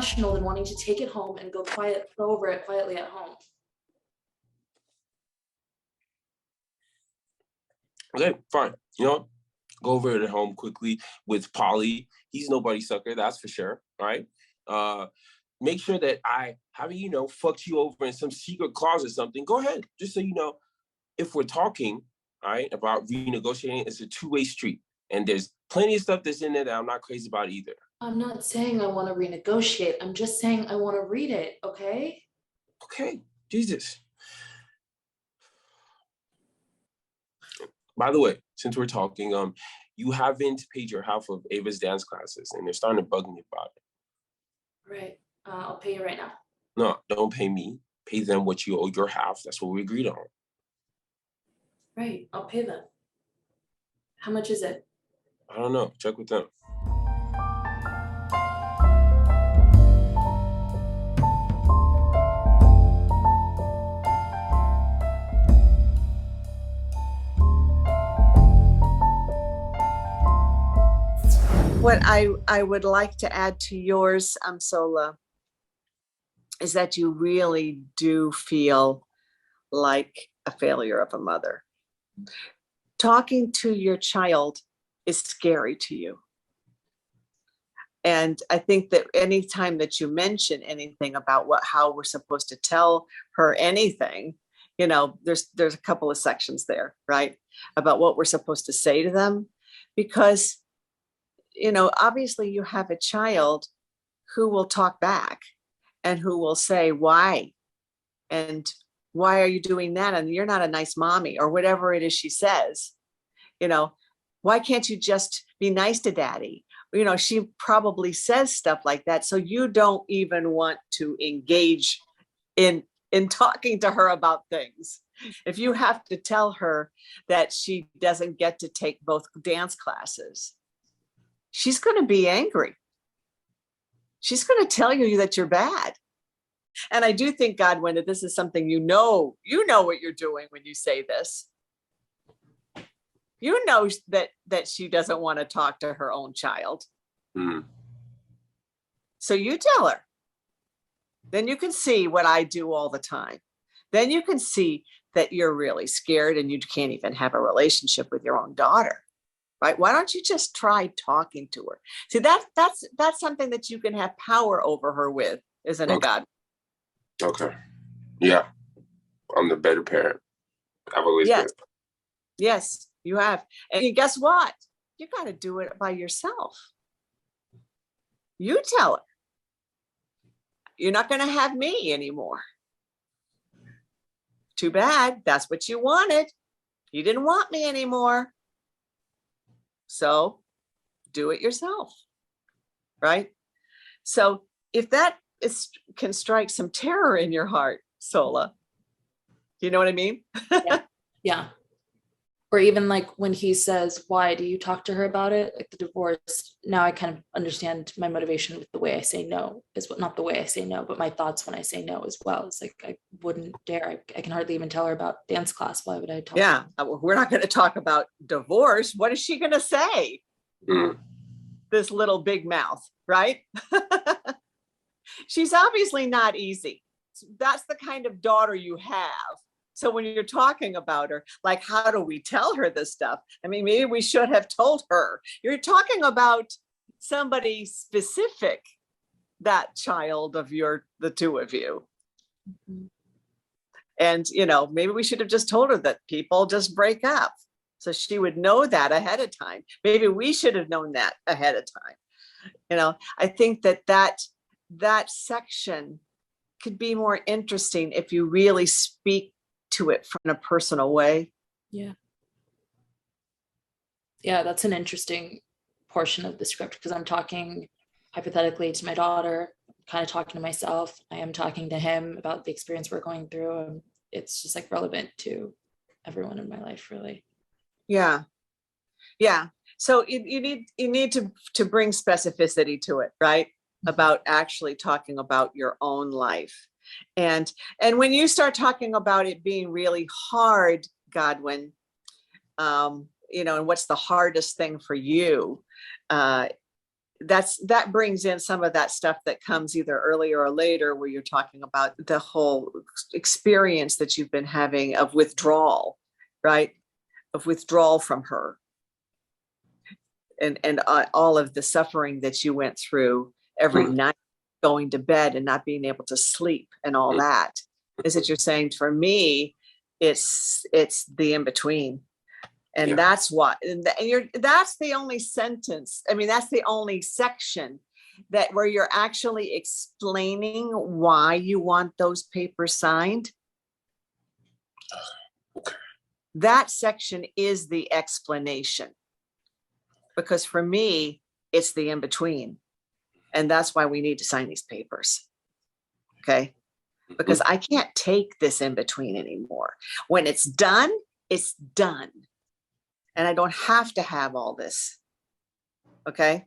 rational than wanting to take it home and go over it quietly at home. Okay, fine. You know what? Go over it at home quickly with Polly. He's nobody sucker, that's for sure. All right. Make sure that I haven't, fucked you over in some secret clause or something. Go ahead. Just so you know, if we're talking, all right, about renegotiating, it's a two-way street. And there's plenty of stuff that's in there that I'm not crazy about either. I'm not saying I want to renegotiate. I'm just saying I want to read it, okay? Okay, Jesus. By the way, since we're talking, you haven't paid your half of Ava's dance classes, and they're starting to bug me about it. Right. I'll pay you right now. No, don't pay me. Pay them what you owe your half. That's what we agreed on. Right. I'll pay them. How much is it? I don't know. Check with them. What I would like to add to yours, Sola, is that you really do feel like a failure of a mother. Talking to your child is scary to you. And I think that anytime that you mention anything about how we're supposed to tell her anything, there's a couple of sections there, right? About what we're supposed to say to them, because obviously you have a child who will talk back and who will say, why? And why are you doing that? And you're not a nice mommy, or whatever it is she says. Why can't you just be nice to daddy? She probably says stuff like that. So you don't even want to engage in talking to her about things. If you have to tell her that she doesn't get to take both dance classes, she's going to be angry. She's going to tell you that you're bad. And I do think, Godwin, that this is something you know what you're doing when you say this. You know that she doesn't want to talk to her own child. Mm. So you tell her. Then you can see what I do all the time. Then you can see that you're really scared and you can't even have a relationship with your own daughter. Right? Why don't you just try talking to her? See, that's something that you can have power over her with, isn't it, God? Okay. Yeah. I'm the better parent. I've always been. Yes, you have. And guess what? You got to do it by yourself. You tell her. You're not going to have me anymore. Too bad. That's what you wanted. You didn't want me anymore. So do it yourself, right? So if that can strike some terror in your heart, Sola, you know what I mean? Yeah. Or even like when he says, why do you talk to her about it? Like the divorce. Now I kind of understand my motivation with the way I say no is not the way I say no, but my thoughts when I say no as well. It's like, I wouldn't dare. I can hardly even tell her about dance class. Why would I talk? Yeah. We're not going to talk about divorce. What is she going to say? Mm. This little big mouth, right? She's obviously not easy. That's the kind of daughter you have. So when you're talking about her, like, how do we tell her this stuff? I mean, maybe we should have told her. You're talking about somebody specific, that child of the two of you. Mm-hmm. And, maybe we should have just told her that people just break up. So she would know that ahead of time. Maybe we should have known that ahead of time. I think that section could be more interesting if you really speak to it in a personal way. Yeah, that's an interesting portion of the script, because I'm talking hypothetically to my daughter, kind of talking to myself. I am talking to him about the experience we're going through, and it's just like relevant to everyone in my life, really. Yeah. So you need to bring specificity to it, right? About actually talking about your own life. And when you start talking about it being really hard, Godwin, and what's the hardest thing for you, that brings in some of that stuff that comes either earlier or later, where you're talking about the whole experience that you've been having of withdrawal, right? Of withdrawal from her. And all of the suffering that you went through every night, going to bed and not being able to sleep and all that. Is that you're saying, for me, it's the in-between. And that's what, that's the only sentence. I mean, that's the only section that where you're actually explaining why you want those papers signed. Okay. That section is the explanation. Because for me, it's the in-between. And that's why we need to sign these papers. Okay. Because I can't take this in-between anymore. When it's done, it's done. And I don't have to have all this. Okay.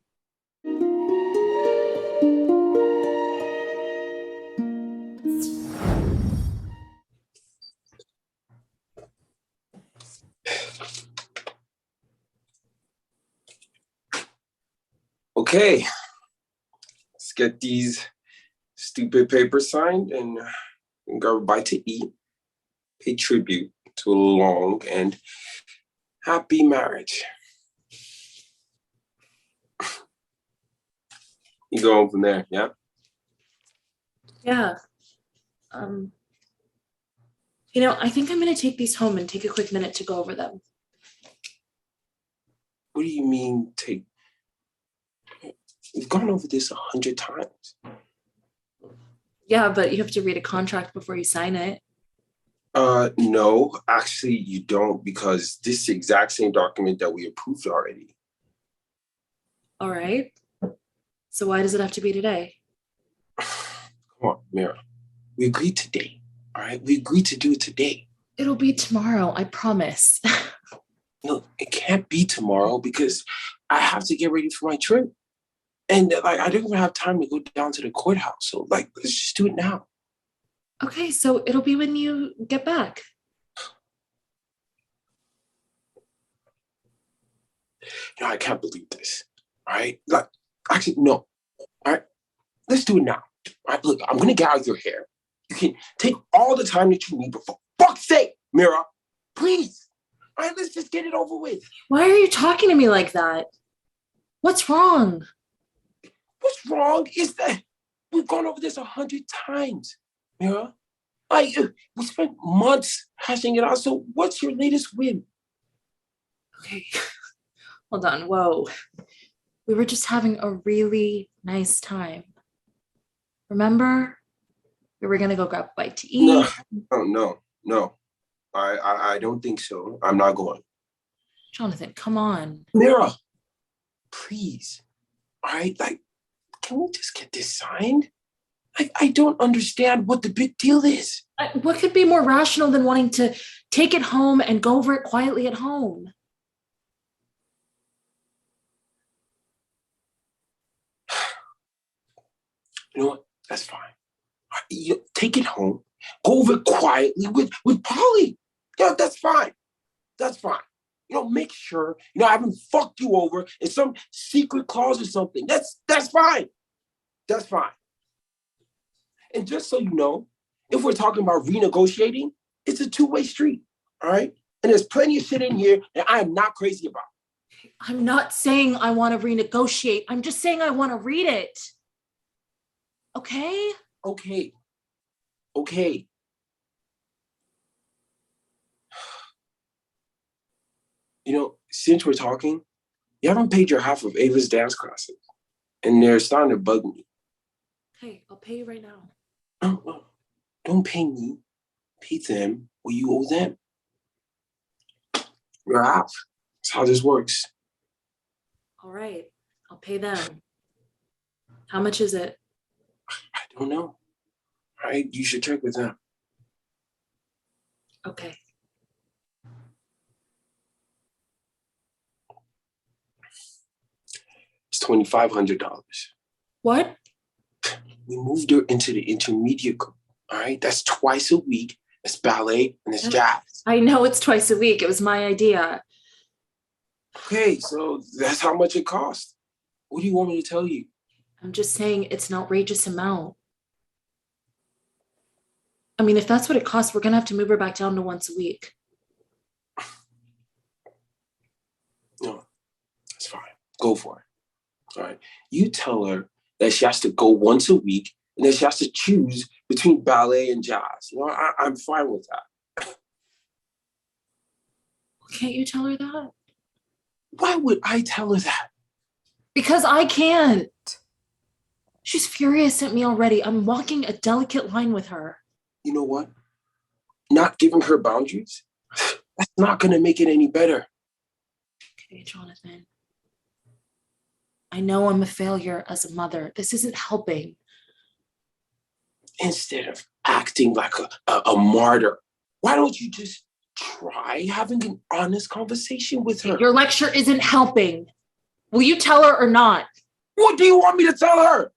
Okay. Let's get these stupid papers signed and grab a bite to eat. Pay tribute to a long and happy marriage. You go on from there, yeah? Yeah. I think I'm going to take these home and take a quick minute to go over them. What do you mean take? We've gone over this 100 times. Yeah, but you have to read a contract before you sign it. No, actually you don't, because this is the exact same document that we approved already. All right. So why does it have to be today? Come on, Mira. We agreed today, all right? We agreed to do it today. It'll be tomorrow, I promise. No, it can't be tomorrow because I have to get ready for my trip. And I don't even have time to go down to the courthouse. So let's just do it now. Okay, so it'll be when you get back. I can't believe this. All right. Actually, no. All right. Let's do it now. All right. Look, I'm going to get out of your hair. You can take all the time that you need, but for fuck's sake, Mira, please. All right. Let's just get it over with. Why are you talking to me like that? What's wrong? What's wrong is that we've gone over this 100 times, Mira. We spent months hashing it out. So what's your latest win? Okay. Hold on. Whoa. We were just having a really nice time. Remember? We were going to go grab a bite to eat. No. I don't think so. I'm not going. Jonathan, come on. Mira, please. All right? Can we just get this signed? I don't understand what the big deal is. What could be more rational than wanting to take it home and go over it quietly at home? You know what? That's fine. You take it home, go over it quietly with Polly. Yeah, that's fine. That's fine. Make sure, I haven't fucked you over in some secret clause or something. That's fine. That's fine. And just so you know, if we're talking about renegotiating, it's a two-way street, all right? And there's plenty of shit in here that I am not crazy about. I'm not saying I want to renegotiate. I'm just saying I want to read it. Okay? Okay. Since we're talking, you haven't paid your half of Ava's dance classes, and they're starting to bug me. Okay, I'll pay you right now. No. Don't pay me. Pay them what you owe them. You're half. That's how this works. All right, I'll pay them. How much is it? I don't know. All right, you should check with them. Okay. It's $2,500. What? We moved her into the intermediate group. All right, that's twice a week. It's ballet and it's jazz. I know it's twice a week. It was my idea. Okay, so that's how much it costs. What do you want me to tell you? I'm just saying it's an outrageous amount. I mean, if that's what it costs, we're gonna have to move her back down to once a week. No, that's fine. Go for it. All right. You tell her that she has to go once a week and that she has to choose between ballet and jazz. I'm fine with that. Can't you tell her that? Why would I tell her that? Because I can't. She's furious at me already. I'm walking a delicate line with her. You know what? Not giving her boundaries, that's not going to make it any better. Okay, Jonathan. I know I'm a failure as a mother. This isn't helping. Instead of acting like a martyr, why don't you just try having an honest conversation with her? Your lecture isn't helping. Will you tell her or not? What do you want me to tell her?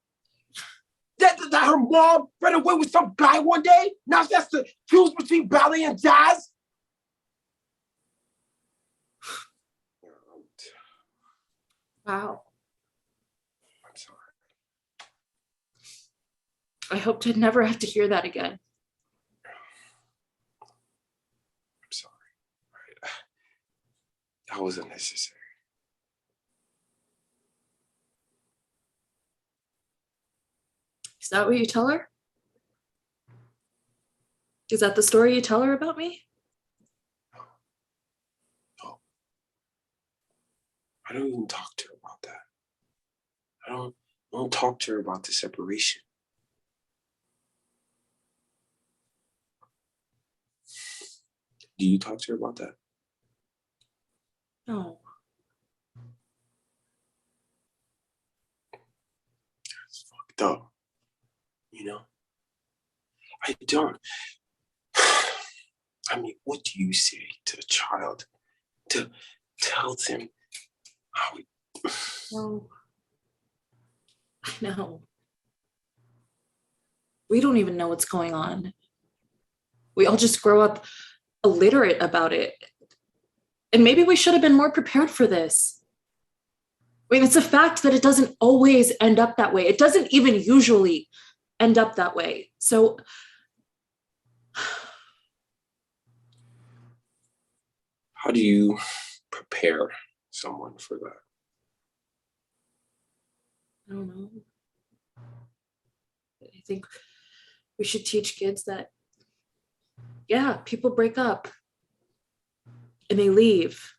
That her mom ran away with some guy one day? Now she has to choose between ballet and jazz? Wow. I'm sorry. I hope to never have to hear that again. I'm sorry. Right. That was unnecessary. Is that what you tell her? Is that the story you tell her about me? No. I don't even talk to her about that. I don't talk to her about the separation. Do you talk to her about that? No. That's fucked up. You know? I don't. I mean, what do you say to a child to tell them how it... No. I know. We don't even know what's going on. We all just grow up illiterate about it. And maybe we should have been more prepared for this. I mean, it's a fact that it doesn't always end up that way. It doesn't even usually end up that way. So how do you prepare someone for that? I don't know. I think we should teach kids that, yeah, people break up and they leave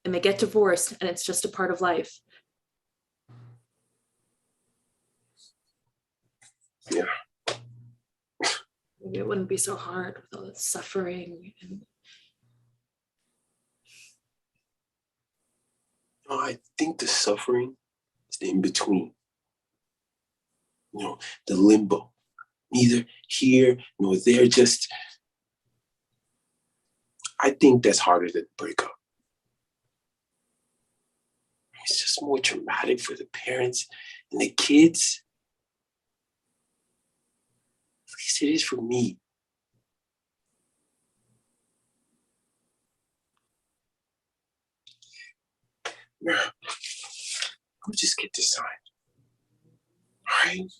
and they get divorced and it's just a part of life. Yeah. Maybe it wouldn't be so hard with all that suffering. And no, I think the suffering is the in-between. You know, the limbo. Neither here nor there, just... I think that's harder than breakup. It's just more traumatic for the parents and the kids. At least it is for me. Mira, we'll just get this signed. All right?